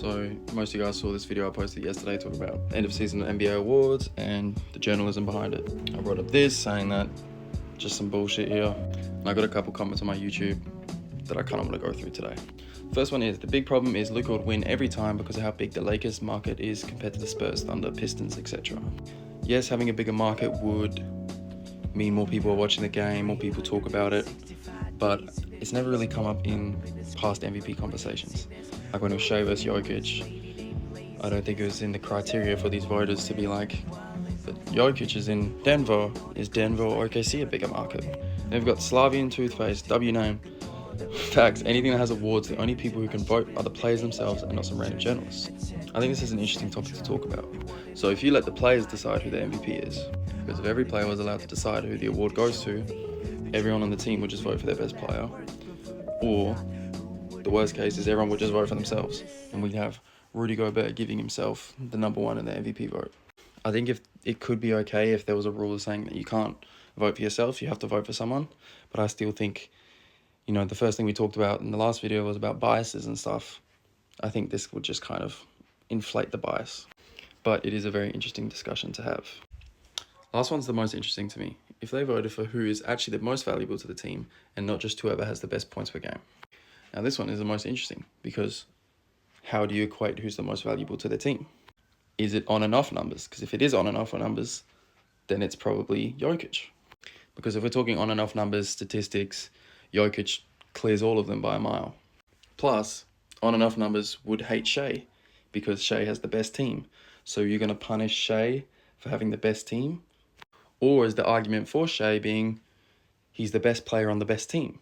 So most of you guys saw this video I posted yesterday talking about end of season NBA awards and the journalism behind it. I brought up this saying that just some bullshit here. And I got a couple comments on my YouTube that I kind of want to go through today. First one is, the big problem is Luka would win every time because of how big the Lakers market is compared to the Spurs, Thunder, Pistons, etc. Yes, having a bigger market would mean more people are watching the game, more people talk about it, but it's never really come up in past MVP conversations. Like when it was Shea versus Jokic, I don't think it was in the criteria for these voters to be like, but Jokic is in Denver, is Denver or OKC a bigger market? Then we've got Slavian Toothpaste, W name. Facts, anything that has awards, the only people who can vote are the players themselves and not some random journalists. I think this is an interesting topic to talk about. So if you let the players decide who the MVP is, because if every player was allowed to decide who the award goes to, everyone on the team would just vote for their best player. Or the worst case is everyone would just vote for themselves, and we'd have Rudy Gobert giving himself the number one in the MVP vote. I think if it could be okay if there was a rule saying that you can't vote for yourself, you have to vote for someone. But I still think, you know, the first thing we talked about in the last video was about biases and stuff. I think this would just kind of inflate the bias. But it is a very interesting discussion to have. Last one's the most interesting to me. If they voted for who is actually the most valuable to the team and not just whoever has the best points per game. Now this one is the most interesting because how do you equate who's the most valuable to the team? Is it on and off numbers? Because if it is on and off numbers, then it's probably Jokic. Because if we're talking on and off numbers, statistics, Jokic clears all of them by a mile. Plus, on and off numbers would hate Shea because Shea has the best team. So you're going to punish Shea for having the best team? Or is the argument for Shea being he's the best player on the best team?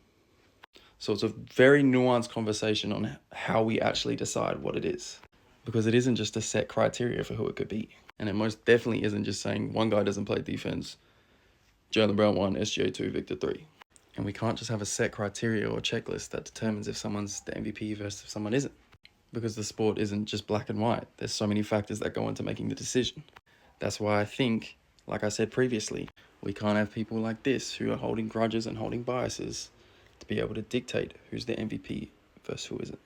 So it's a very nuanced conversation on how we actually decide what it is. Because it isn't just a set criteria for who it could be. And it most definitely isn't just saying one guy doesn't play defense, Jaylen Brown 1, SGA 2, Victor 3. And we can't just have a set criteria or checklist that determines if someone's the MVP versus if someone isn't. Because the sport isn't just black and white. There's so many factors that go into making the decision. That's why I think, like I said previously, we can't have people like this who are holding grudges and holding biases to be able to dictate who's the MVP versus who isn't.